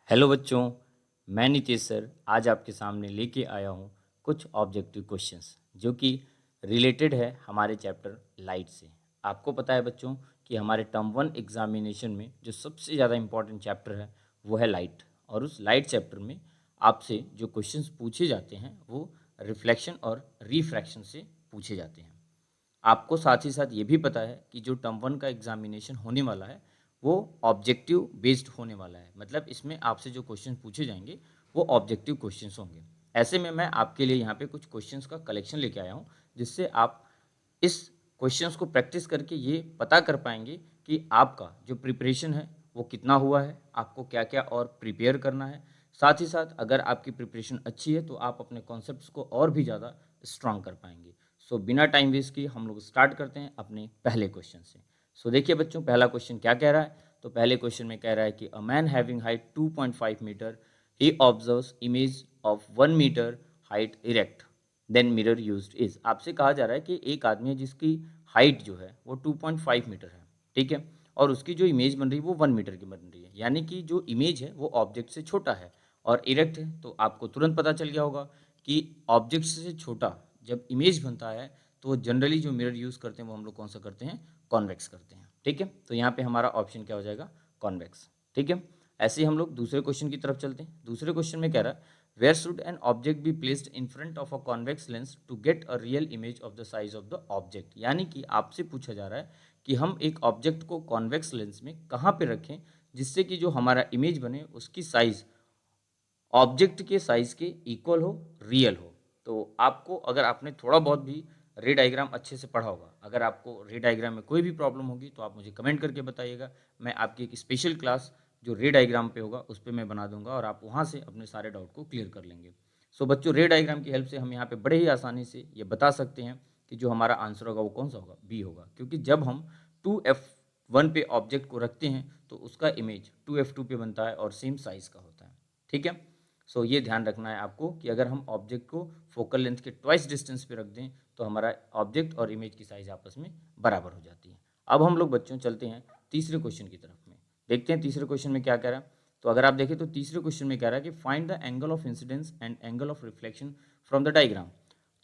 Hello बच्चों, मैं Nitesh sir आज आपके सामने लेके आया हूँ कुछ ऑब्जेक्टिव क्वेश्चंस जो कि रिलेटेड है हमारे चैप्टर लाइट से। आपको पता है बच्चों कि हमारे टर्म वन एग्जामिनेशन में जो सबसे ज़्यादा इम्पॉर्टेंट चैप्टर है वो है लाइट, और उस लाइट चैप्टर में आपसे जो क्वेश्चंस पूछे जाते हैं वो रिफ्लेक्शन और रिफ्रैक्शन से पूछे जाते हैं। आपको साथ ही साथ ये भी पता है कि जो टर्म वन का एग्जामिनेशन होने वाला है वो ऑब्जेक्टिव बेस्ड होने वाला है, मतलब इसमें आपसे जो क्वेश्चन पूछे जाएंगे वो ऑब्जेक्टिव क्वेश्चंस होंगे। ऐसे में मैं आपके लिए यहाँ पे कुछ क्वेश्चंस का कलेक्शन लेके आया हूँ जिससे आप इस क्वेश्चंस को प्रैक्टिस करके ये पता कर पाएंगे कि आपका जो प्रिपरेशन है वो कितना हुआ है, आपको क्या क्या और प्रिपेयर करना है। साथ ही साथ अगर आपकी प्रिपरेशन अच्छी है तो आप अपने कॉन्सेप्ट्स को और भी ज़्यादा स्ट्रांग कर पाएंगे। सो बिना टाइम वेस्ट किए हम लोग स्टार्ट करते हैं अपने पहले क्वेश्चन से। सो देखिए बच्चों, पहला क्वेश्चन क्या कह रहा है। तो पहले क्वेश्चन में कह रहा है कि a man having height 2.5 metre he observes image of 1 metre height erect then mirror used is. आपसे कहा जा रहा है कि एक आदमी है जिसकी हाइट जो है वो 2.5 मीटर है, ठीक है, और उसकी जो इमेज बन रही है वो 1 मीटर की बन रही है, यानी कि जो इमेज है वो ऑब्जेक्ट से छोटा है और इरेक्ट है। तो आपको तुरंत पता चल गया होगा कि ऑब्जेक्ट से छोटा जब इमेज बनता है तो जनरली जो मिरर यूज़ करते हैं वो हम लोग कौन सा करते हैं, कॉन्वेक्स करते हैं, ठीक है। तो यहाँ पे हमारा ऑप्शन क्या हो जाएगा, कॉन्वेक्स, ठीक है। ऐसे ही हम लोग दूसरे क्वेश्चन की तरफ चलते हैं। दूसरे क्वेश्चन में कह रहा है where should an object be placed in front of a convex lens to get a real image of the size of the object. यानी कि आपसे पूछा जा रहा है कि हम एक ऑब्जेक्ट को कॉन्वेक्स लेंस में कहाँ पे रखें जिससे कि जो हमारा इमेज बने उसकी साइज ऑब्जेक्ट के साइज के इक्वल हो, रियल हो। तो आपको अगर आपने थोड़ा बहुत भी रे डायग्राम अच्छे से पढ़ा होगा, अगर आपको रे डायग्राम में कोई भी प्रॉब्लम होगी तो आप मुझे कमेंट करके बताइएगा। मैं आपकी एक स्पेशल क्लास जो रे डायग्राम पे होगा उस पर मैं बना दूंगा और आप वहाँ से अपने सारे डाउट को क्लियर कर लेंगे। सो बच्चों, रे डायग्राम की हेल्प से हम यहाँ पे बड़े ही आसानी से ये बता सकते हैं कि जो हमारा आंसर होगा वो कौन सा होगा, बी होगा, क्योंकि जब हम 2F1 पे ऑब्जेक्ट को रखते हैं तो उसका इमेज 2F2 पे बनता है और सेम साइज का होता है, ठीक है। सो ये ध्यान रखना है आपको कि अगर हम ऑब्जेक्ट को फोकल लेंथ के ट्वाइस डिस्टेंस पे रख दें तो हमारा ऑब्जेक्ट और इमेज की साइज आपस में बराबर हो जाती है। अब हम लोग बच्चों चलते हैं तीसरे क्वेश्चन की तरफ में, देखते हैं तीसरे क्वेश्चन में क्या कह रहा है। तो अगर आप देखें तो तीसरे क्वेश्चन में कह रहा है कि find the angle of incidence and angle of reflection from the diagram.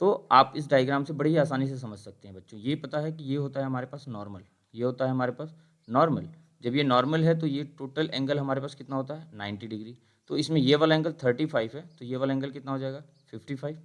तो आप इस डायग्राम से बड़ी ही आसानी से समझ सकते हैं बच्चों। ये पता है कि ये होता है हमारे पास नॉर्मल, ये होता है हमारे पास नॉर्मल। जब ये नॉर्मल है तो ये टोटल एंगल हमारे पास कितना होता है, 90 डिग्री। तो इसमें ये वाला एंगल 35 है तो ये वाला एंगल कितना हो जाएगा, 55।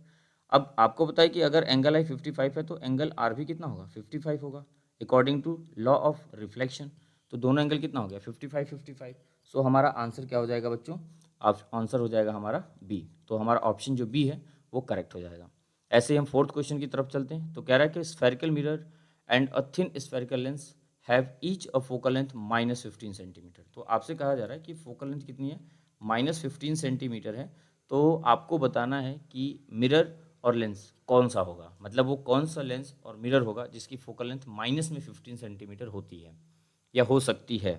अब आपको पता है कि अगर एंगल आई 55 है तो एंगल आर भी कितना होगा, 55 होगा, according to law of reflection. तो दोनों एंगल कितना हो गया, 55 55। सो हमारा आंसर क्या हो जाएगा बच्चों, आंसर हो जाएगा हमारा बी। तो हमारा ऑप्शन जो बी है वो करेक्ट हो जाएगा। ऐसे ही हम फोर्थ क्वेश्चन की तरफ चलते हैं। तो कह रहा है कि spherical mirror and a thin spherical lens have each a focal length -15 centimetre. तो आपसे कहा जा रहा है कि फोकल लेंथ कितनी है, -15 सेंटीमीटर है। तो आपको बताना है कि मिरर और लेंस कौन सा होगा, मतलब वो कौन सा लेंस और मिरर होगा जिसकी फोकल लेंथ -15 सेंटीमीटर होती है या हो सकती है।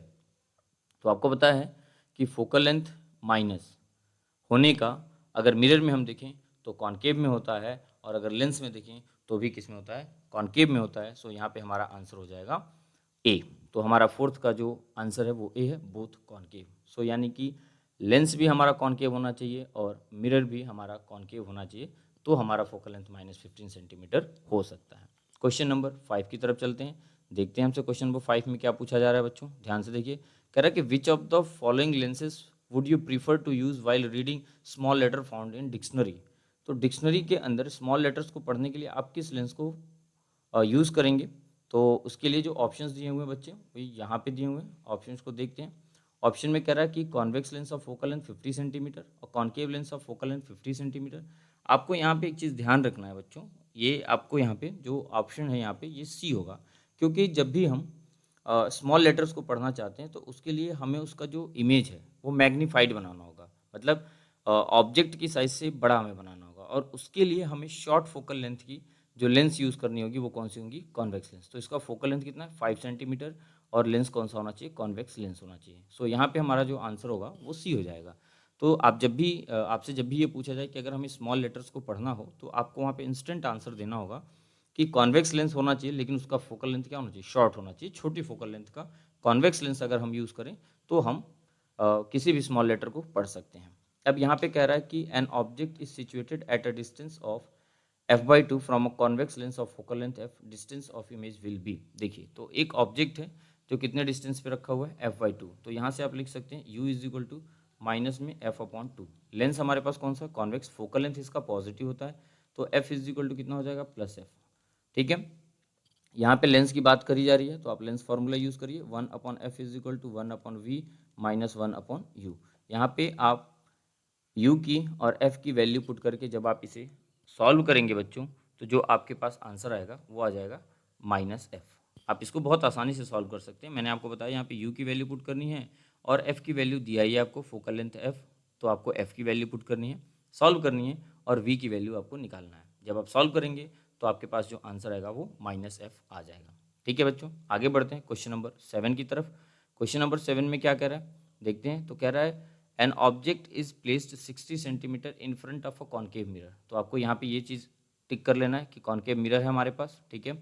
तो आपको पता है कि फोकल लेंथ माइनस होने का अगर मिरर में हम देखें तो कॉनकेव में होता है, और अगर लेंस में देखें तो भी किस में होता है, कॉनकेव में होता है। सो यहाँ पे हमारा आंसर हो जाएगा ए। तो हमारा फोर्थ का जो आंसर है वो ए है, बोथ कॉनकेव। सो यानी कि लेंस भी हमारा कॉनकेव होना चाहिए और मिरर भी हमारा कॉनकेव होना चाहिए, तो हमारा फोकल लेंथ -15 सेंटीमीटर हो सकता है। क्वेश्चन नंबर 5 की तरफ चलते हैं, देखते हैं हमसे क्वेश्चन नंबर 5 में क्या पूछा जा रहा है बच्चों, ध्यान से देखिए। कह रहा है कि which of the following lenses would you prefer to use while reading small letter found in dictionary. तो डिक्शनरी के अंदर स्मॉल लेटर्स को पढ़ने के लिए आप किस लेंस को यूज़ करेंगे। तो उसके लिए जो ऑप्शंस दिए हुए हैं बच्चे वो यहाँ पे दिए हुए हैं, ऑप्शंस को देखते हैं। ऑप्शन में कह रहा है कि convex lens of focal length 50 centimetre और concave lens of focal length 50 centimetre. आपको यहाँ पे एक चीज़ ध्यान रखना है बच्चों, ये आपको यहाँ पे जो ऑप्शन है यहाँ पे ये सी होगा, क्योंकि जब भी हम स्मॉल लेटर्स को पढ़ना चाहते हैं तो उसके लिए हमें उसका जो इमेज है वो मैग्नीफाइड बनाना होगा, मतलब ऑब्जेक्ट की साइज से बड़ा हमें बनाना होगा, और उसके लिए हमें शॉर्ट फोकल लेंथ की जो लेंस यूज़ करनी होगी वो कौन सी होगी, कॉन्वेक्स लेंस। तो इसका फोकल लेंथ कितना है, 5 सेंटीमीटर, और लेंस कौन सा होना चाहिए, कॉन्वेक्स लेंस होना चाहिए। सो यहाँ पे हमारा जो आंसर होगा वो सी हो जाएगा। तो आप जब भी आपसे जब भी ये पूछा जाए कि अगर हमें स्मॉल लेटर्स को पढ़ना हो तो आपको वहाँ पे इंस्टेंट आंसर देना होगा कि कॉन्वेक्स लेंस होना चाहिए, लेकिन उसका फोकल लेंथ क्या होना चाहिए, शॉर्ट होना चाहिए, छोटी फोकल लेंथ का कॉन्वेक्स लेंस अगर हम यूज़ करें तो हम किसी भी स्मॉल लेटर को पढ़ सकते हैं। अब यहाँ पे कह रहा है कि an object is situated at a distance of f/2 from a convex lens of focal length f, distance of image will be. देखिए तो एक ऑब्जेक्ट है जो कितने डिस्टेंस पे रखा हुआ है f/2, तो यहाँ से आप लिख सकते हैं u is equal to minus में f/2। लेंस हमारे पास कौन सा, कॉन्वेक्स, फोकल लेंथ इसका पॉजिटिव होता है, तो f इज इक्वल टू कितना हो जाएगा, प्लस f। ठीक है, यहाँ पे लेंस की बात करी जा रही है तो आप लेंस फॉर्मूला यूज़ करिए, 1/f is equal to 1/v minus 1/u। यहाँ पे आप u की और f की वैल्यू पुट करके जब आप इसे सॉल्व करेंगे बच्चों, तो जो आपके पास आंसर आएगा वो आ जाएगा -f। आप इसको बहुत आसानी से सॉल्व कर सकते हैं। मैंने आपको बताया यहाँ पे u की वैल्यू पुट करनी है और f की वैल्यू दिया ही है आपको, फोकल लेंथ f, तो आपको f की वैल्यू पुट करनी है, सॉल्व करनी है और v की वैल्यू आपको निकालना है। जब आप सॉल्व करेंगे तो आपके पास जो आंसर आएगा वो -f आ जाएगा। ठीक है बच्चों, आगे बढ़ते हैं क्वेश्चन नंबर 7 की तरफ। क्वेश्चन नंबर 7 में क्या कह रहा है देखते हैं। तो कह रहा है N object is placed 60 centimetre in front of a concave mirror. तो आपको यहाँ पे ये चीज़ टिक कर लेना है कि कॉन्केव मिरर है हमारे पास। ठीक है,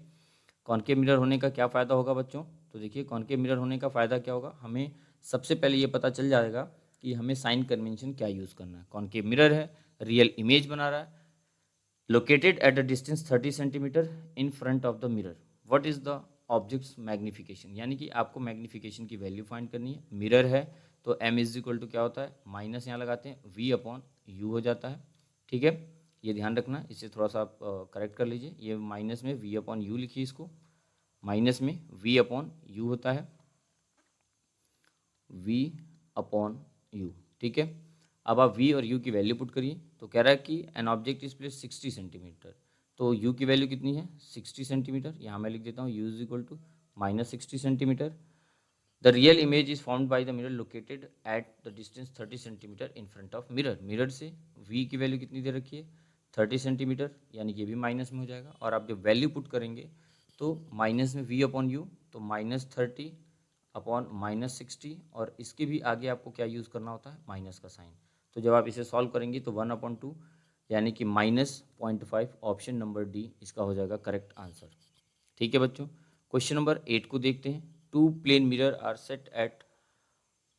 कॉन्केव मिरर होने का क्या फ़ायदा होगा बच्चों, तो देखिए कॉन्केव मिरर होने का फ़ायदा क्या होगा, हमें सबसे पहले ये पता चल जाएगा कि हमें साइन कन्वेंशन क्या यूज़ करना है। कॉन्केव मिरर है, रियल इमेज बना रहा है, located at a distance 30 centimetre in front of the mirror, what is the object's magnification, यानी कि आपको मैग्निफिकेशन की वैल्यू फाइंड करनी है। मिरर है तो m इज इक्वल टू क्या होता है, माइनस यहाँ लगाते हैं v/u हो जाता है। ठीक है, ये ध्यान रखना, इसे थोड़ा सा आप करेक्ट कर लीजिए, ये माइनस में v/u लिखिए, इसको माइनस में v/u होता है, v/u। ठीक है, अब आप v और u की वैल्यू पुट करिए। तो कह रहा है कि an object is place 60 centimetre, तो u की वैल्यू कितनी है, 60 सेंटीमीटर। यहाँ मैं लिख देता हूँ u is equal to -60 centimetre. The real image is found by the mirror located at the distance 30 centimetre in front of mirror. Mirror से v की वैल्यू कितनी दे रखी है, 30 सेंटीमीटर, यानी कि ये भी माइनस में हो जाएगा। और आप जब वैल्यू पुट करेंगे तो माइनस में v/u, तो -30 अपॉन -60, और इसके भी आगे आपको क्या यूज़ करना होता है, माइनस का साइन। तो जब आप इसे सॉल्व करेंगे तो 1/2 यानी कि -0.5, ऑप्शन नंबर डी इसका हो जाएगा करेक्ट आंसर। ठीक है बच्चों, क्वेश्चन नंबर 8 को देखते हैं। Two plane mirror are set at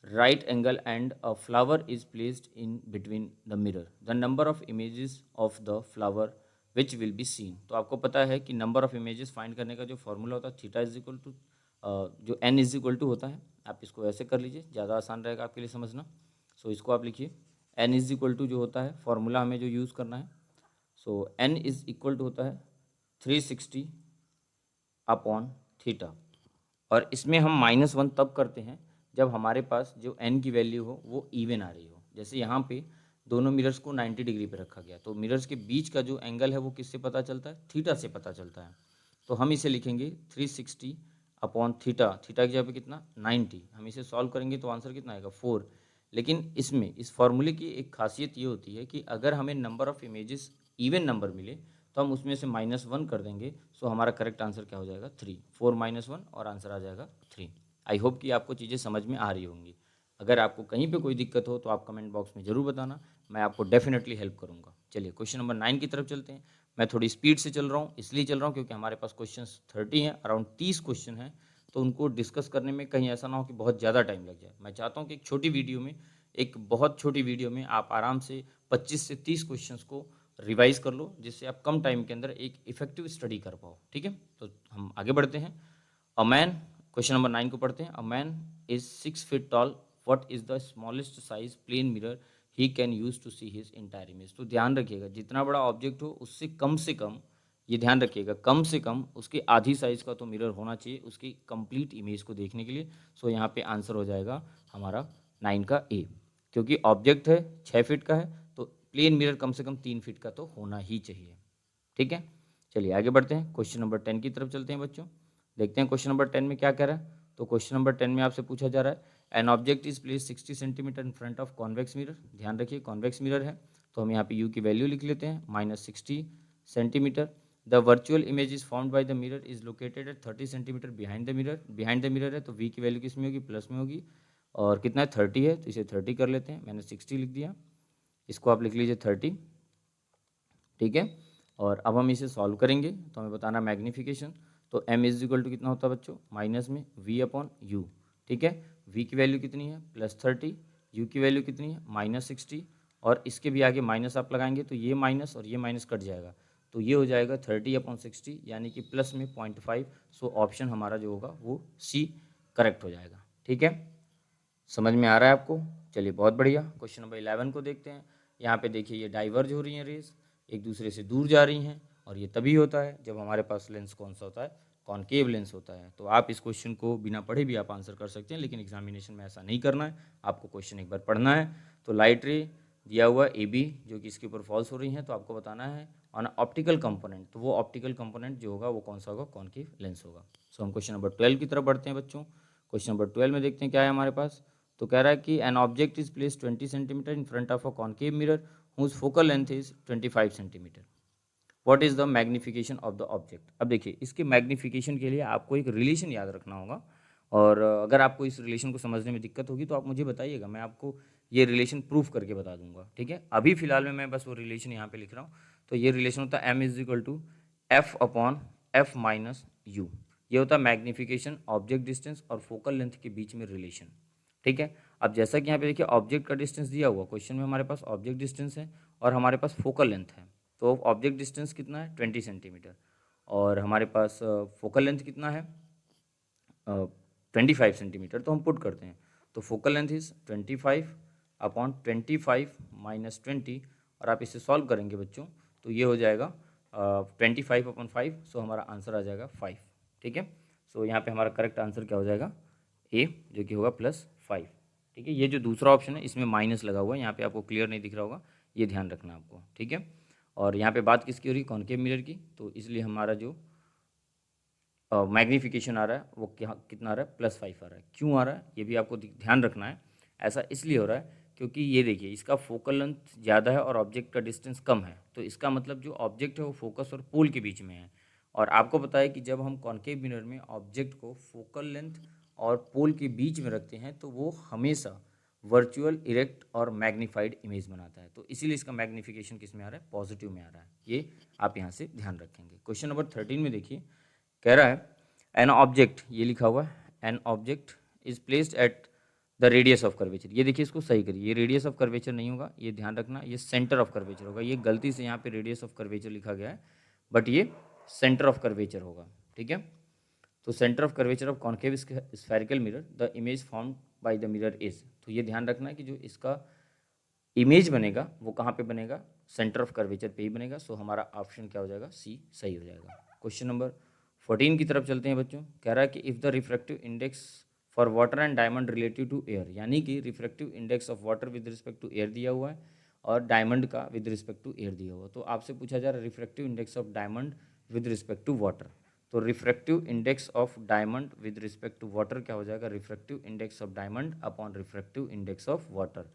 right angle and a flower is placed in between the mirror, the number of images of the flower which will be seen। तो आपको पता है कि नंबर ऑफ इमेजेस फाइंड करने का जो formula होता है, थीटा इज इक्वल टू जो n इज इक्वल टू होता है, आप इसको ऐसे कर लीजिए, ज़्यादा आसान रहेगा आपके लिए समझना। सो इसको आप लिखिए, n इज इक्वल टू जो होता है फॉर्मूला हमें जो यूज़ करना है, सो n इज इक्वल टू होता है 360 अपॉन थीटा। और इसमें हम -1 तब करते हैं जब हमारे पास जो n की वैल्यू हो वो इवन आ रही हो। जैसे यहाँ पे दोनों मिरर्स को 90 डिग्री पे रखा गया, तो मिरर्स के बीच का जो एंगल है वो किससे पता चलता है, थीटा से पता चलता है। तो हम इसे लिखेंगे 360 अपॉन थीटा, थीटा की जगह पे कितना 90। हम इसे सॉल्व करेंगे तो आंसर कितना आएगा 4। लेकिन इसमें इस फॉर्मूले की एक खासियत ये होती है कि अगर हमें number of images even number मिले तो हम उसमें से -1 कर देंगे, सो हमारा करेक्ट आंसर क्या हो जाएगा 3, 4 - 1 और आंसर आ जाएगा 3। आई होप कि आपको चीज़ें समझ में आ रही होंगी। अगर आपको कहीं पे कोई दिक्कत हो तो आप कमेंट बॉक्स में ज़रूर बताना, मैं आपको डेफिनेटली हेल्प करूँगा। चलिए क्वेश्चन नंबर 9 की तरफ चलते हैं। मैं थोड़ी स्पीड से चल रहा हूँ, इसलिए चल रहा हूँ क्योंकि हमारे पास क्वेश्चंस 30 हैं, अराउंड 30 क्वेश्चन हैं, तो उनको डिस्कस करने में कहीं ऐसा ना हो कि बहुत ज़्यादा टाइम लग जाए। मैं चाहता हूँ कि एक बहुत छोटी वीडियो में आप आराम से 25 से 30 क्वेश्चंस को रिवाइज कर लो, जिससे आप कम टाइम के अंदर एक इफेक्टिव स्टडी कर पाओ। ठीक है, तो हम आगे बढ़ते हैं। अ मैन, क्वेश्चन नंबर 9 को पढ़ते हैं। A man is 6 feet tall, what is the smallest size plane mirror he can use to see his entire image. तो ध्यान रखिएगा, जितना बड़ा ऑब्जेक्ट हो उससे कम, ये ध्यान रखिएगा, कम से कम उसके आधी साइज का तो मिरर होना चाहिए उसकी कंप्लीट इमेज को देखने के लिए। सो यहाँ पे आंसर हो जाएगा हमारा 9 का ए, क्योंकि ऑब्जेक्ट है 6 फीट का है तो प्लेन मिरर कम से कम 3 फीट का तो होना ही चाहिए। ठीक है, चलिए आगे बढ़ते हैं, क्वेश्चन नंबर 10 की तरफ चलते हैं बच्चों। देखते हैं क्वेश्चन नंबर 10 में क्या कह रहा है। तो क्वेश्चन नंबर 10 में आपसे पूछा जा रहा है N object is place 60 centimetre in front of convex mirror. ध्यान रखिए कॉन्वेक्स मिरर है, तो हम यहाँ पे यू की वैल्यू लिख लेते हैं -60 centimetre. The virtual image is found by the mirror is located at 30 centimetre behind the mirror. Behind the mirror है तो वी की वैल्यू किस में होगी, प्लस में होगी, और कितना है 30 है, तो इसे 30 कर लेते हैं, मैंने 60 लिख दिया, इसको आप लिख लीजिए 30। ठीक है, और अब हम इसे सॉल्व करेंगे तो हमें बताना मैग्नीफिकेशन। तो m इज इक्वल टू कितना होता है बच्चों, माइनस में v/u। ठीक है, v की वैल्यू कितनी है +30, u की वैल्यू कितनी है -60, और इसके भी आगे माइनस आप लगाएंगे तो ये माइनस और ये माइनस कट जाएगा, तो ये हो जाएगा 30/60 यानी कि प्लस में 0.5। सो ऑप्शन हमारा जो होगा वो सी करेक्ट हो जाएगा। ठीक है, समझ में आ रहा है आपको? चलिए बहुत बढ़िया। क्वेश्चन नंबर 11 को देखते हैं। यहाँ पे देखिए ये डाइवर्ज हो रही हैं रेज, एक दूसरे से दूर जा रही हैं, और ये तभी होता है जब हमारे पास लेंस कौन सा होता है, कॉनकेव लेंस होता है। तो आप इस क्वेश्चन को बिना पढ़े भी आप आंसर कर सकते हैं, लेकिन एग्जामिनेशन में ऐसा नहीं करना है, आपको क्वेश्चन एक बार पढ़ना है। तो लाइट रे दिया हुआ ए बी जो कि इसके ऊपर फॉल्स हो रही हैं, तो आपको बताना है ऑन ऑप्टिकल कंपोनेंट, तो वो ऑप्टिकल कंपोनेंट जो होगा वो कौन सा होगा, कॉनकेव लेंस होगा। सो हम क्वेश्चन नंबर 12 की तरफ बढ़ते हैं बच्चों। क्वेश्चन नंबर 12 में देखते हैं क्या है हमारे पास। तो कह रहा है कि an object is place 20 centimetre in front of a concave mirror whose focal length is 25 centimetre. What is the magnification of the object. अब देखिए इसके मैग्निफिकेशन के लिए आपको एक रिलेशन याद रखना होगा, और अगर आपको इस रिलेशन को समझने में दिक्कत होगी तो आप मुझे बताइएगा, मैं आपको ये रिलेशन प्रूफ करके बता दूंगा। ठीक है, अभी फिलहाल में मैं बस वो रिलेशन यहाँ पे लिख रहा हूँ। तो ये रिलेशन होता है m=f/f-u। ये होता है मैग्निफिकेशन, ऑब्जेक्ट डिस्टेंस और फोकल लेंथ के बीच में रिलेशन। ठीक है, अब जैसा कि यहाँ पे देखिए ऑब्जेक्ट का डिस्टेंस दिया हुआ, क्वेश्चन में हमारे पास ऑब्जेक्ट डिस्टेंस है और हमारे पास फोकल लेंथ है। तो ऑब्जेक्ट डिस्टेंस कितना है 20 सेंटीमीटर, और हमारे पास फोकल लेंथ कितना है 25 सेंटीमीटर। तो हम पुट करते हैं, तो फोकल लेंथ इज 25/25 -20, और आप इसे सॉल्व करेंगे बच्चों तो ये हो जाएगा 25/5। सो हमारा आंसर आ जाएगा 5। ठीक है, सो यहाँ पे हमारा करेक्ट आंसर क्या हो जाएगा, ए, जो कि होगा +5। ठीक है, ये जो दूसरा ऑप्शन है इसमें माइनस लगा हुआ है, यहाँ पे आपको क्लियर नहीं दिख रहा होगा, ये ध्यान रखना आपको। ठीक है, और यहाँ पे बात किसकी हो रही है, कॉनकेव मिरर की, तो इसलिए हमारा जो मैग्नीफिकेशन आ रहा है वो क्या कितना आ रहा है, +5 आ रहा है। क्यों आ रहा है ये भी आपको ध्यान रखना है। ऐसा इसलिए हो रहा है क्योंकि ये देखिए इसका फोकल लेंथ ज़्यादा है और ऑब्जेक्ट का डिस्टेंस कम है, तो इसका मतलब जो ऑब्जेक्ट है वो फोकस और पोल के बीच में है। और आपको पता है कि जब हम कॉनकेव मिरर में ऑब्जेक्ट को फोकल लेंथ और पोल के बीच में रखते हैं तो वो हमेशा वर्चुअल, इरेक्ट और मैग्नीफाइड इमेज बनाता है। तो इसीलिए इसका मैग्नीफिकेशन किस में आ रहा है, पॉजिटिव में आ रहा है। ये आप यहाँ से ध्यान रखेंगे। क्वेश्चन नंबर 13 में देखिए कह रहा है एन ऑब्जेक्ट, ये लिखा हुआ है N object is placed at the radius of curvature. ये देखिए इसको सही करिए, ये रेडियस ऑफ कर्वेचर नहीं होगा, ये ध्यान रखना, ये सेंटर ऑफ कर्वेचर होगा। ये गलती से यहाँ पे रेडियस ऑफ कर्वेचर लिखा गया है, बट ये सेंटर ऑफ कर्वेचर होगा। ठीक है, तो centre of curvature of concave spherical mirror the image form by the mirror is. तो ये ध्यान रखना है कि जो इसका इमेज बनेगा वो कहाँ पे बनेगा, सेंटर ऑफ कर्वेचर पे ही बनेगा। सो हमारा ऑप्शन क्या हो जाएगा, सी सही हो जाएगा। क्वेश्चन नंबर 14 की तरफ चलते हैं बच्चों। कह रहा है कि if the refractive index for water and diamond relative to air, यानी कि refractive index of water with respect to air दिया हुआ है और डायमंड का विद रिस्पेक्ट टू एयर दिया हुआ है। तो आपसे पूछा जा रहा है refractive index of diamond with respect to water. तो refractive index of diamond with respect to water क्या हो जाएगा, refractive index of diamond upon refractive index of water.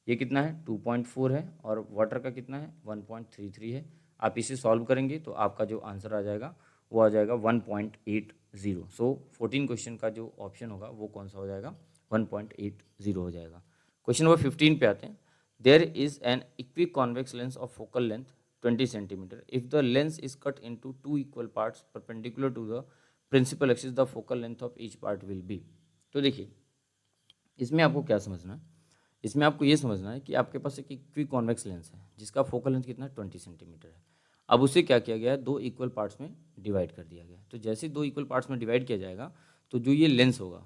ये कितना है 2.4 है और वाटर का कितना है 1.33 है। आप इसे सॉल्व करेंगे तो आपका जो आंसर आ जाएगा वो आ जाएगा 1.80। सो 14 क्वेश्चन का जो ऑप्शन होगा वो कौन सा हो जाएगा, 1.80 हो जाएगा। क्वेश्चन नंबर 15 पे आते हैं। There is an equiconvex lens of focal length 20 centimetre. If the lens is cut into 2 equal parts perpendicular to the principal axis the focal length of each part will be. तो देखिए इसमें आपको क्या समझना है, इसमें आपको ये समझना है कि आपके पास एक इक्वी कॉन्वेक्स लेंस है जिसका फोकल लेंथ कितना है 20 सेंटीमीटर है। अब उसे क्या किया गया है, दो इक्वल पार्ट्स में डिवाइड कर दिया गया है। तो जैसे दो इक्वल पार्ट्स में डिवाइड किया जाएगा तो जो ये लेंस होगा,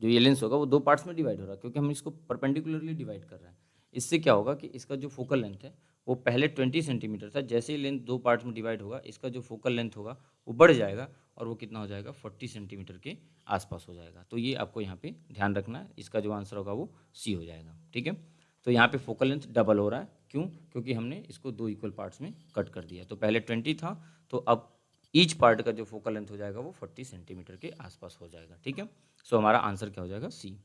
जो ये लेंस होगा वो दो पार्ट्स में डिवाइड हो रहा है क्योंकि हम इसको परपेंडिकुलरली डिवाइड कर रहे हैं। इससे क्या होगा कि इसका जो फोकल लेंथ है वो पहले 20 सेंटीमीटर था, जैसे ही लेंथ दो पार्ट्स में डिवाइड होगा इसका जो फोकल लेंथ होगा वो बढ़ जाएगा और वो कितना हो जाएगा 40 सेंटीमीटर के आसपास हो जाएगा। तो ये आपको यहाँ पे ध्यान रखना है, इसका जो आंसर होगा वो सी हो जाएगा। ठीक है, तो यहाँ पे फोकल लेंथ डबल हो रहा है, क्यों, क्योंकि हमने इसको दो इक्वल पार्ट्स में कट कर दिया। तो पहले 20 था तो अब ईच पार्ट का जो फोकल लेंथ हो जाएगा वो 40 सेंटीमीटर के आसपास हो जाएगा। ठीक है, सो हमारा आंसर क्या हो जाएगा, सी।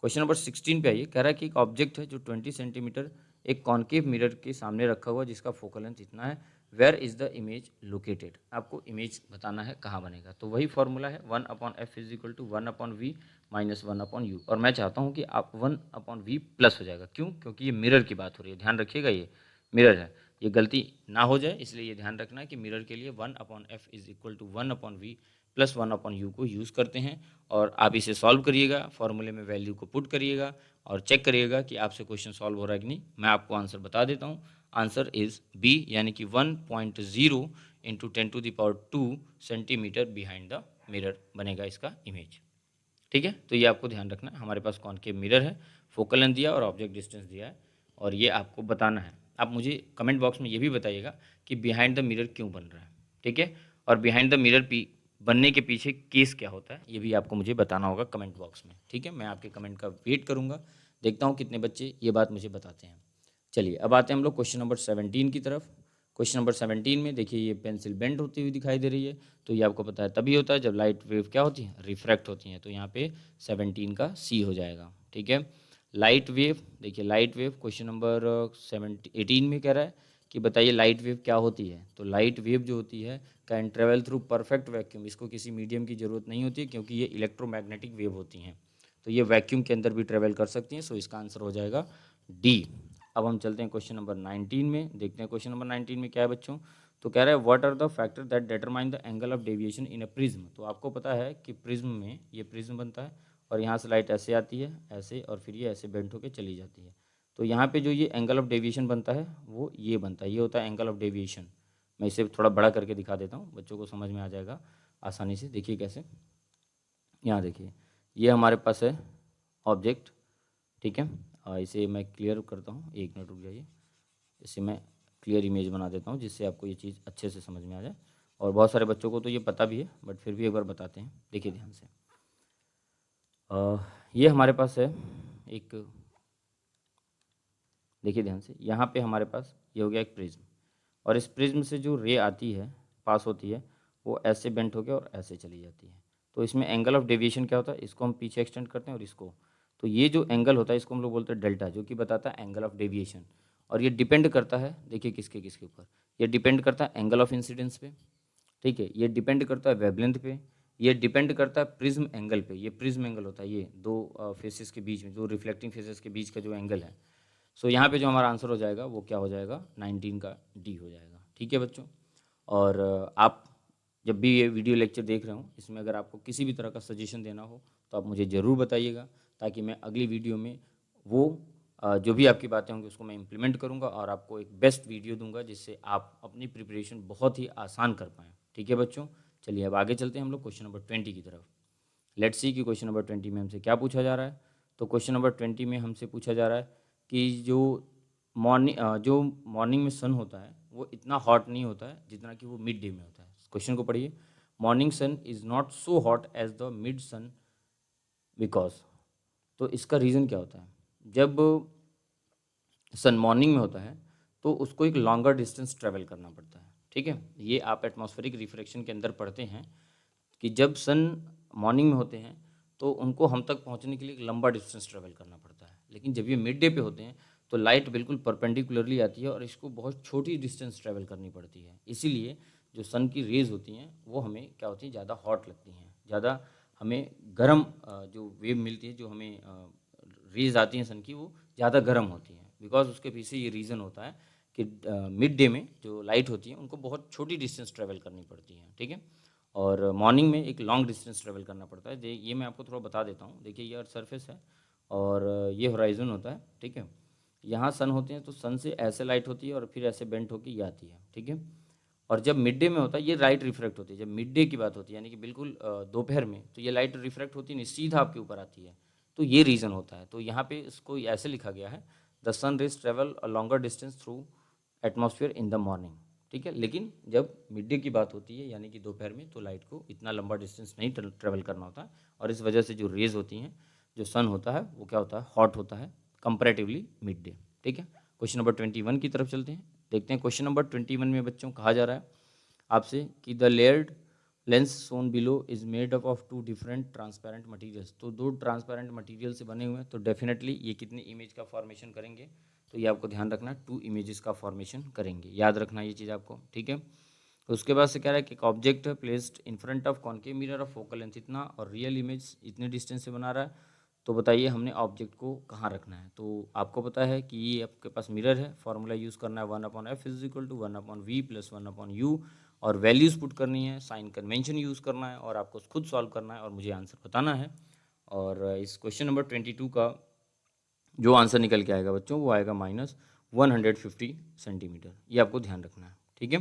क्वेश्चन नंबर 16 पे आइए। कह रहा है कि एक ऑब्जेक्ट है जो 20 सेंटीमीटर एक कॉन्केव मिरर के सामने रखा हुआ जिसका फोकल लेंथ इतना है। Where is the image located. आपको इमेज बताना है कहाँ बनेगा। तो वही फॉर्मूला है 1/f is equal to 1/v minus 1/u। और मैं चाहता हूँ कि आप 1/v प्लस हो जाएगा। क्यों, क्योंकि ये मिरर की बात हो रही है, ध्यान रखिएगा ये मिरर है, ये गलती ना हो जाए इसलिए ये ध्यान रखना है कि मिरर के लिए 1/f is equal to 1/v plus 1/u को यूज़ करते हैं। और आप इसे सॉल्व करिएगा, फॉर्मूले में वैल्यू को पुट करिएगा और चेक करिएगा कि आपसे क्वेश्चन सॉल्व हो रहा है कि नहीं। मैं आपको आंसर बता देता हूँ, आंसर इज़ बी, यानी कि 1.0 into 10⁻² centimetre behind the mirror बनेगा इसका इमेज। ठीक है, तो ये आपको ध्यान रखना है। हमारे पास कॉनकेव मिरर है, फोकल लेंथ दिया और ऑब्जेक्ट डिस्टेंस दिया है, और ये आपको बताना है। आप मुझे कमेंट बॉक्स में ये भी बताइएगा कि बिहाइंड द मिरर क्यों बन रहा है। ठीक है, और बिहाइंड द मिरर बनने के पीछे केस क्या होता है, ये भी आपको मुझे बताना होगा कमेंट बॉक्स में। ठीक है, मैं आपके कमेंट का वेट करूँगा, देखता हूँ कितने बच्चे ये बात मुझे बताते हैं। चलिए, अब आते हैं हम लोग क्वेश्चन नंबर 17 की तरफ। क्वेश्चन नंबर 17 में देखिए, ये पेंसिल बेंड होती हुई दिखाई दे रही है। तो ये आपको पता है तभी होता है जब लाइट वेव क्या होती है, रिफ्रैक्ट होती हैं। तो यहाँ पे 17 का सी हो जाएगा। ठीक है, लाइट वेव, देखिए लाइट वेव क्वेश्चन नंबर 18 में कह रहा है कि बताइए लाइट वेव क्या होती है। तो लाइट वेव जो होती है, can travel through perfect vacuum. इसको किसी मीडियम की ज़रूरत नहीं होती है, क्योंकि ये इलेक्ट्रोमैग्नेटिक वेव होती हैं, तो ये वैक्यूम के अंदर भी ट्रेवल कर सकती हैं। सो इसका आंसर हो जाएगा डी। अब हम चलते हैं क्वेश्चन नंबर 19 में, देखते हैं क्वेश्चन नंबर 19 में क्या है बच्चों। तो कह रहा है what are the factor that determine the angle of deviation in a prism. तो आपको पता है कि प्रिज्म में ये प्रिज्म बनता है और यहाँ से लाइट ऐसे आती है, ऐसे, और फिर ये ऐसे बेंट होकर चली जाती है। तो यहाँ पे जो ये एंगल ऑफ डेविएशन बनता है वो ये बनता है, ये होता है एंगल ऑफ डेविएशन। मैं इसे थोड़ा बड़ा करके दिखा देता हूँ, बच्चों को समझ में आ जाएगा आसानी से। देखिए कैसे, यहाँ देखिए, ये हमारे पास है ऑब्जेक्ट। ठीक है, इसे मैं क्लियर करता हूँ, एक मिनट रुक जाइए। इसे मैं क्लियर इमेज बना देता हूँ जिससे आपको ये चीज़ अच्छे से समझ में आ जाए। और बहुत सारे बच्चों को तो ये पता भी है, बट फिर भी एक बार बताते हैं। देखिए ध्यान से, ये हमारे पास है एक, देखिए ध्यान से, यहाँ पे हमारे पास ये हो गया एक प्रिज्म, और इस प्रिज्म से जो रे आती है, पास होती है, वो ऐसे बेंट होकर और ऐसे चली जाती है। तो इसमें एंगल ऑफ डेविएशन क्या होता है, इसको हम पीछे एक्सटेंड करते हैं और इसको, तो ये जो एंगल होता है इसको हम लोग बोलते हैं डेल्टा, जो कि बताता है एंगल ऑफ डेविएशन। और ये डिपेंड करता है, देखिए किसके किसके ऊपर, ये डिपेंड करता है एंगल ऑफ इंसिडेंस पे। ठीक है, ये डिपेंड करता है वेवलेंथ पे, ये डिपेंड करता है प्रिज्म एंगल पे। ये प्रिज्म एंगल होता है, ये दो फेसेस के बीच में, दो रिफ्लेक्टिंग फेसेस के बीच का जो एंगल है। सो यहाँ पे जो हमारा आंसर हो जाएगा वो क्या हो जाएगा, 19 का डी हो जाएगा। ठीक है बच्चों, और आप जब भी ये वीडियो लेक्चर देख रहे हो, इसमें अगर आपको किसी भी तरह का सजेशन देना हो तो आप मुझे ज़रूर बताइएगा, ताकि मैं अगली वीडियो में वो जो भी आपकी बातें होंगी उसको मैं इम्प्लीमेंट करूँगा और आपको एक बेस्ट वीडियो दूंगा, जिससे आप अपनी प्रिपरेशन बहुत ही आसान कर पाएँ। ठीक है बच्चों, चलिए अब आगे चलते हैं हम लोग क्वेश्चन नंबर 20 की तरफ। लेट्स सी कि क्वेश्चन नंबर 20 में हमसे क्या पूछा जा रहा है। तो क्वेश्चन नंबर 20 में हमसे पूछा जा रहा है कि जो मॉर्निंग में सन होता है वो इतना हॉट नहीं होता है जितना कि वो मिड डे में होता है। क्वेश्चन को पढ़िए, morning sun is not so hot as the mid sun because. तो इसका रीज़न क्या होता है, जब सन मॉर्निंग में होता है तो उसको एक लॉन्गर डिस्टेंस ट्रैवल करना पड़ता है। ठीक है, ये आप एटमॉस्फेरिक रिफ्रैक्शन के अंदर पढ़ते हैं कि जब सन मॉर्निंग में होते हैं तो उनको हम तक पहुंचने के लिए एक लंबा डिस्टेंस ट्रैवल करना पड़ता है, लेकिन जब ये मिड डे पे होते हैं तो लाइट बिल्कुल परपेंडिकुलरली आती है और इसको बहुत छोटी डिस्टेंस ट्रैवल करनी पड़ती है। इसीलिए जो सन की रेज़ होती हैं वो हमें क्या होती हैं, ज़्यादा हॉट लगती हैं, ज़्यादा हमें गर्म जो वेव मिलती है, जो हमें रेज़ आती हैं सन की, वो ज़्यादा गर्म होती हैं। बिकॉज उसके पीछे ये रीज़न होता है कि मिड डे में जो लाइट होती है उनको बहुत छोटी डिस्टेंस ट्रैवल करनी पड़ती है। ठीक है, और मॉर्निंग में एक लॉन्ग डिस्टेंस ट्रैवल करना पड़ता है। ये मैं आपको थोड़ा बता देता हूँ। देखिए ये अर्थ सरफेस है और ये होराइजन होता है। ठीक है, यहाँ सन होते हैं तो सन से ऐसे लाइट होती है और फिर ऐसे बेंट होकर ये आती है। ठीक है, और जब मिड डे में होता है ये लाइट रिफ्रैक्ट होती है। जब मिड डे की बात होती है यानी कि बिल्कुल दोपहर में, तो ये लाइट रिफ्रैक्ट होती नहीं, सीधा आपके ऊपर आती है। तो ये रीज़न होता है। तो यहाँ पे इसको ऐसे लिखा गया है, the sun rays travel a longer distance through atmosphere in the morning. ठीक है, लेकिन जब मिड डे की बात होती है यानी कि दोपहर में, तो लाइट को इतना लंबा डिस्टेंस नहीं ट्रेवल करना होता है, और इस वजह से जो रेज होती हैं, जो सन होता है वो क्या होता है, हॉट होता है कंपैरेटिवली मिड डे। ठीक है, क्वेश्चन नंबर 21 की तरफ चलते हैं, देखते हैं। क्वेश्चन नंबर 21 में बच्चों कहा जा रहा है आपसे कि the layered lens shown below is made up of two different transparent materials. तो दो ट्रांसपेरेंट मटेरियल से बने हुए हैं, तो डेफिनेटली ये कितने इमेज का फॉर्मेशन करेंगे, तो ये आपको ध्यान रखना, 2 इमेजेस का फॉर्मेशन करेंगे, याद रखना ये चीज़ आपको। ठीक है, तो उसके बाद से कह रहा है कि एक ऑब्जेक्ट है placed in front of concave mirror of focal length इतना और रियल इमेज इतने डिस्टेंस से बना रहा है। तो बताइए हमने ऑब्जेक्ट को कहाँ रखना है। तो आपको पता है कि ये आपके पास मिरर है, फॉर्मूला यूज़ करना है 1/f is equal to 1/v plus 1/u, और वैल्यूज़ पुट करनी है, साइन कन्वेंशन यूज़ करना है और आपको खुद सॉल्व करना है और मुझे आंसर बताना है। और इस क्वेश्चन नंबर 22 का जो आंसर निकल के आएगा बच्चों वो आएगा -150 सेंटीमीटर। ये आपको ध्यान रखना है, ठीक है।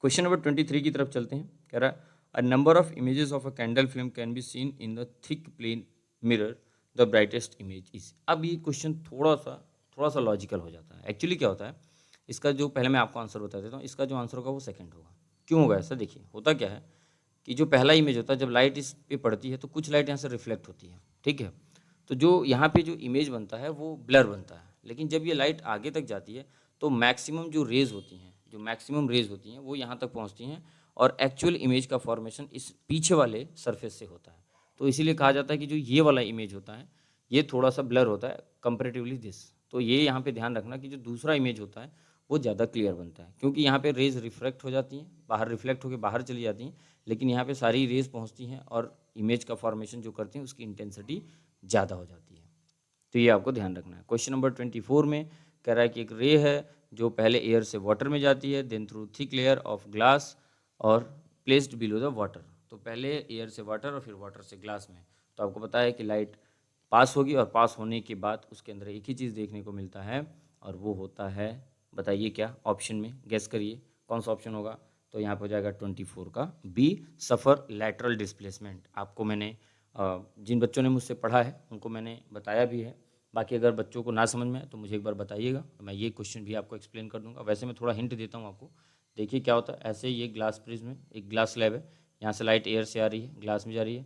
क्वेश्चन नंबर 23 की तरफ चलते हैं। कह रहा है a number of images of a candle flame can be seen in the thick plane mirror, the brightest image is. अब ये क्वेश्चन थोड़ा सा लॉजिकल हो जाता है। एक्चुअली क्या होता है, इसका जो पहले मैं आपको आंसर बता देता हूँ, इसका जो आंसर होगा वो सेकंड होगा। क्यों होगा ऐसा, देखिए होता क्या है कि जो पहला इमेज होता है जब लाइट इस पे पड़ती है तो कुछ लाइट यहाँ से रिफ्लेक्ट होती है, ठीक है। तो जो यहाँ पे जो इमेज बनता है वो ब्लर बनता है, लेकिन जब ये लाइट आगे तक जाती है तो मैक्सिमम जो रेज होती हैं, जो मैक्सिमम रेज होती हैं वो यहाँ तक पहुँचती हैं और एक्चुअल इमेज का फॉर्मेशन इस पीछे वाले सरफेस से होता है। तो इसीलिए कहा जाता है कि जो ये वाला इमेज होता है ये थोड़ा सा ब्लर होता है कंपेरेटिवली दिस। तो ये यहाँ पे ध्यान रखना कि जो दूसरा इमेज होता है वो ज़्यादा क्लियर बनता है, क्योंकि यहाँ पे रेज रिफ्लेक्ट हो जाती हैं, बाहर रिफ्लेक्ट होकर बाहर चली जाती हैं, लेकिन यहाँ पे सारी रेज पहुँचती हैं और इमेज का फॉर्मेशन जो करती हैं उसकी इंटेंसिटी ज़्यादा हो जाती है। तो ये आपको ध्यान रखना है। क्वेश्चन नंबर 24 में कह रहा है कि एक रे है जो पहले एयर से वाटर में जाती है, then through thick layer of glass और प्लेस्ड बिलो द वाटर। तो पहले एयर से वाटर और फिर वाटर से ग्लास में। तो आपको पता है कि लाइट पास होगी और पास होने के बाद उसके अंदर एक ही चीज़ देखने को मिलता है और वो होता है, बताइए क्या, ऑप्शन में गेस करिए कौन सा ऑप्शन होगा। तो यहाँ पर हो जाएगा 24 का बी, सफ़र लैटरल डिस्प्लेसमेंट। आपको मैंने जिन बच्चों ने मुझसे पढ़ा है उनको मैंने बताया भी है। बाकी अगर बच्चों को ना समझ में आए तो मुझे एक बार बताइएगा, मैं ये क्वेश्चन भी आपको एक्सप्लेन कर दूंगा। वैसे मैं थोड़ा हिंट देता हूँ आपको। देखिए क्या होता है, ऐसे ये ग्लास प्रिज्म में एक ग्लास स्लैब है, यहाँ से लाइट एयर से आ रही है, ग्लास में जा रही है।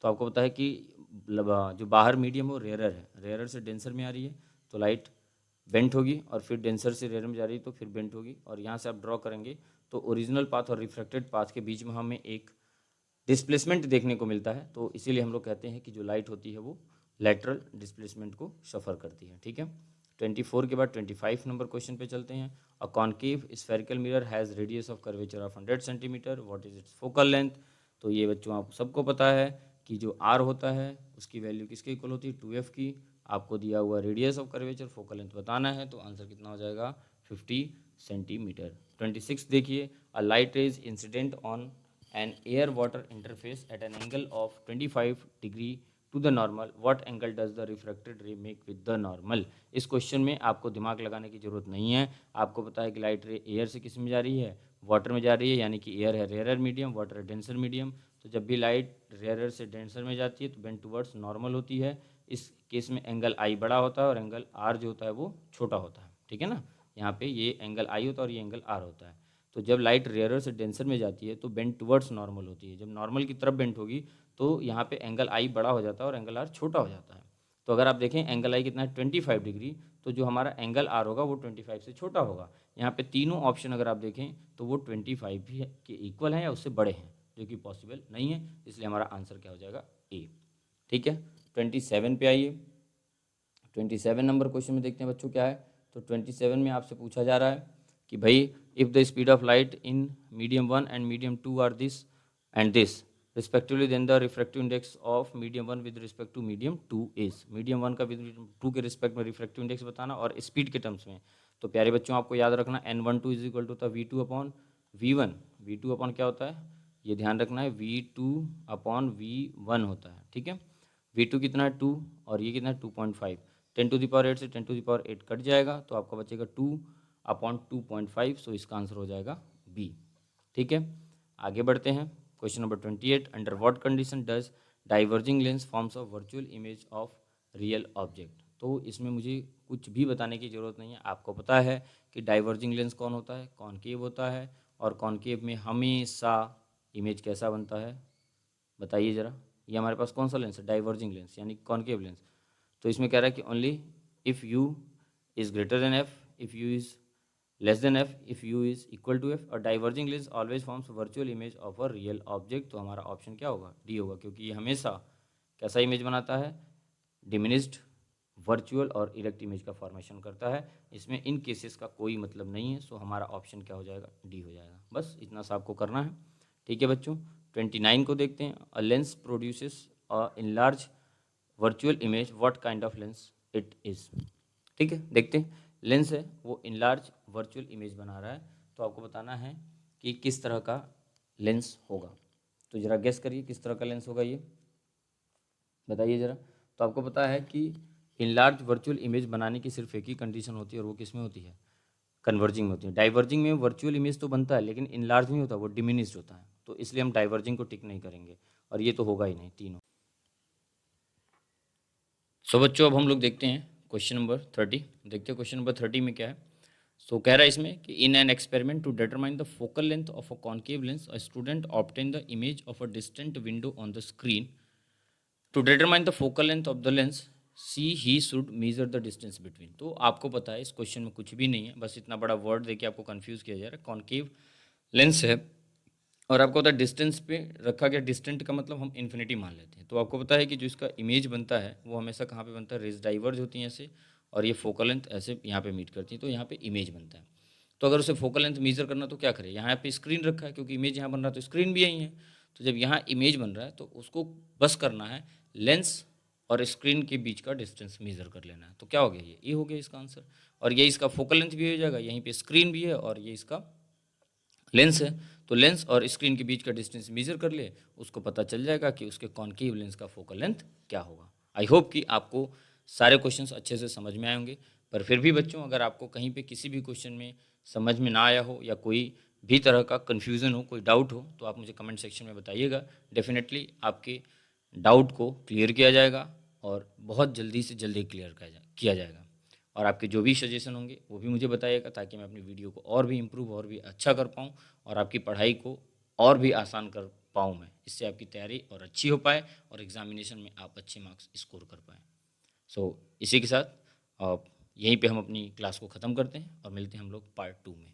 तो आपको पता है कि जो बाहर मीडियम है वो रेयरर है, रेयरर से डेंसर में आ रही है तो लाइट बेंट होगी और फिर डेंसर से रेयर में जा रही है तो फिर बेंट होगी। और यहाँ से आप ड्रॉ करेंगे तो ओरिजिनल पाथ और रिफ्लेक्टेड पाथ के बीच में हमें एक डिस्प्लेसमेंट देखने को मिलता है। तो इसीलिए हम लोग कहते हैं कि जो लाइट होती है वो लेटरल डिस्प्लेसमेंट को सफ़र करती है, ठीक है। 24 के बाद 25 नंबर क्वेश्चन पे चलते हैं। A concave spherical mirror has radius of curvature of 100 centimetre, what is it's focal length. तो ये बच्चों आप सबको पता है कि जो आर होता है उसकी वैल्यू किसके इक्वल होती है, 2f की। आपको दिया हुआ radius of curvature focal length बताना है तो आंसर कितना हो जाएगा, 50 सेंटीमीटर। 26 देखिए, a light rays incident on an air water interface at an angle of 25 degree to the normal, what angle does the refracted ray make with the normal। इस question में आपको दिमाग लगाने की जरूरत नहीं है। आपको पता है कि लाइट रे एयर से किस में जा रही है, वाटर में जा रही है, यानी कि एयर है रेयरर मीडियम, वाटर है डेंसर मीडियम। तो जब भी लाइट रेयरर से डेंसर में जाती है तो बेंड टुवर्ड्स नॉर्मल होती है। इस केस में एंगल आई बड़ा होता है और एंगल आर जो होता है वो छोटा होता है, ठीक है ना। यहाँ पे ये एंगल आई होता है और ये एंगल आर होता है। तो जब लाइट रेयरर से डेंसर में जाती है तो बेंड टुवर्ड्स नॉर्मल होती है। जब नॉर्मल की तरफ बेंड होगी तो यहाँ पे एंगल आई बड़ा हो जाता है और एंगल आर छोटा हो जाता है। तो अगर आप देखें एंगल आई कितना है, 25 डिग्री, तो जो हमारा एंगल आर होगा वो 25 से छोटा होगा। यहाँ पे तीनों ऑप्शन अगर आप देखें तो वो 25 भी के इक्वल हैं या उससे बड़े हैं, जो कि पॉसिबल नहीं है। इसलिए हमारा आंसर क्या हो जाएगा, ए, ठीक है। 27 पे आइए। 27 नंबर क्वेश्चन में देखते हैं बच्चों क्या है। तो 27 में आपसे पूछा जा रहा है कि भाई if the speed of light in medium 1 and medium 2 are this and this respectively, then the refractive index of medium 1 with respect to medium 2 is. Medium 1 का विद मीडियम 2 के रिस्पेक्ट में रिफ्रैक्टिव इंडेक्स बताना और speed के terms में। तो प्यारे बच्चों आपको याद रखना N12 इज इक्वल टू था V2 upon V1। V2 upon क्या होता है, ये ध्यान रखना है, V2 अपॉन V1 होता है, ठीक है। V2 कितना है 2 और ये कितना है 2.5। 10⁸ से 10⁸ कट जाएगा तो आपका बचेगा 2/2.5। सो इसका आंसर हो जाएगा बी, ठीक है। आगे बढ़ते हैं। Question number 28, under what condition does diverging lens forms of virtual image of real object. तो इसमें मुझे कुछ भी बताने की ज़रूरत नहीं है, आपको पता है कि डाइवर्जिंग लेंस कौन होता है, कॉनकेव होता है। और कॉनकेव में हमेशा इमेज कैसा बनता है, बताइए ज़रा। ये हमारे पास कौन सा लेंस है, डाइवर्जिंग लेंस यानी कॉनकेव लेंस। तो इसमें कह रहा है कि only if u is greater than f, if u is less than f, if u is equal to f, और diverging lens always forms virtual image of a real object. तो हमारा option क्या होगा, डी होगा, क्योंकि ये हमेशा कैसा इमेज बनाता है, डिमिनिस्ड, वर्चुअल और इरेक्ट इमेज का फॉर्मेशन करता है। इसमें इन केसेस का कोई मतलब नहीं है। सो हमारा ऑप्शन क्या हो जाएगा, डी हो जाएगा। बस इतना सा आपको करना है, ठीक है बच्चों। 29 को देखते हैं। A lens produces a enlarge virtual image, what kind of lens it is. ठीक है, देखते हैं। लेंस है वो इनलार्ज वर्चुअल इमेज बना रहा है। तो आपको बताना है कि किस तरह का लेंस होगा। तो ज़रा गेस करिए किस तरह का लेंस होगा ये, बताइए ज़रा। तो आपको पता है कि इनलार्ज वर्चुअल इमेज बनाने की सिर्फ एक ही कंडीशन होती है और वो किस में होती है, कन्वर्जिंग में होती है। डाइवर्जिंग में वर्चुअल इमेज तो बनता है लेकिन इनलार्ज नहीं होता, वो डिमिनिश्ड होता है। तो इसलिए हम डाइवर्जिंग को टिक नहीं करेंगे और ये तो होगा ही नहीं तीनों। सो बच्चों अब हम लोग देखते हैं क्वेश्चन नंबर 30। देखते हैं क्वेश्चन नंबर 30 में क्या है। सो कह रहा है इसमें कि in an experiment to determine the focal length of a concave lens a student obtain the image of a distant window on the screen. To determine the focal length of the lens see he should measure the distance between. तो आपको पता है इस question में कुछ भी नहीं है, बस इतना बड़ा वर्ड देके आपको कंफ्यूज किया जा रहा है। कॉन्केव लेंस है और आपको पता है डिस्टेंस पे रखा गया, डिस्टेंट का मतलब हम इन्फिनिटी मान लेते हैं। तो आपको पता है कि जो इसका इमेज बनता है वो हमेशा कहाँ पे बनता है, रेज डाइवर्ज होती हैं ऐसे, और ये फोकल लेंथ ऐसे यहाँ पे मीट करती है, तो यहाँ पे इमेज बनता है। तो अगर उसे फोकल लेंथ मेजर करना तो क्या करें, यहाँ पे स्क्रीन रखा है क्योंकि इमेज यहाँ बन रहा है तो स्क्रीन भी यही है। तो जब यहाँ इमेज बन रहा है तो उसको बस करना है लेंस और स्क्रीन के बीच का डिस्टेंस मेजर कर लेना है। तो क्या हो गया, ये हो गया इसका आंसर। और ये इसका फोकल लेंथ भी हो जाएगा, यहीं पे स्क्रीन भी है और ये इसका लेंस है। तो लेंस और स्क्रीन के बीच का डिस्टेंस मेजर कर ले, उसको पता चल जाएगा कि उसके कॉन्केव लेंस का फोकल लेंथ क्या होगा। आई होप कि आपको सारे क्वेश्चंस अच्छे से समझ में आए होंगे। पर फिर भी बच्चों अगर आपको कहीं पे किसी भी क्वेश्चन में समझ में ना आया हो या कोई भी तरह का कन्फ्यूज़न हो, कोई डाउट हो, तो आप मुझे कमेंट सेक्शन में बताइएगा। डेफिनेटली आपके डाउट को क्लियर किया जाएगा और बहुत जल्दी से जल्दी क्लियर किया जाएगा। और आपके जो भी सजेशन होंगे वो भी मुझे बताइएगा ताकि मैं अपनी वीडियो को और भी इम्प्रूव और भी अच्छा कर पाऊँ और आपकी पढ़ाई को और भी आसान कर पाऊँ मैं, इससे आपकी तैयारी और अच्छी हो पाए और एग्जामिनेशन में आप अच्छे मार्क्स स्कोर कर पाएँ। सो इसी के साथ यहीं पे हम अपनी क्लास को ख़त्म करते हैं और मिलते हैं हम लोग पार्ट 2 में।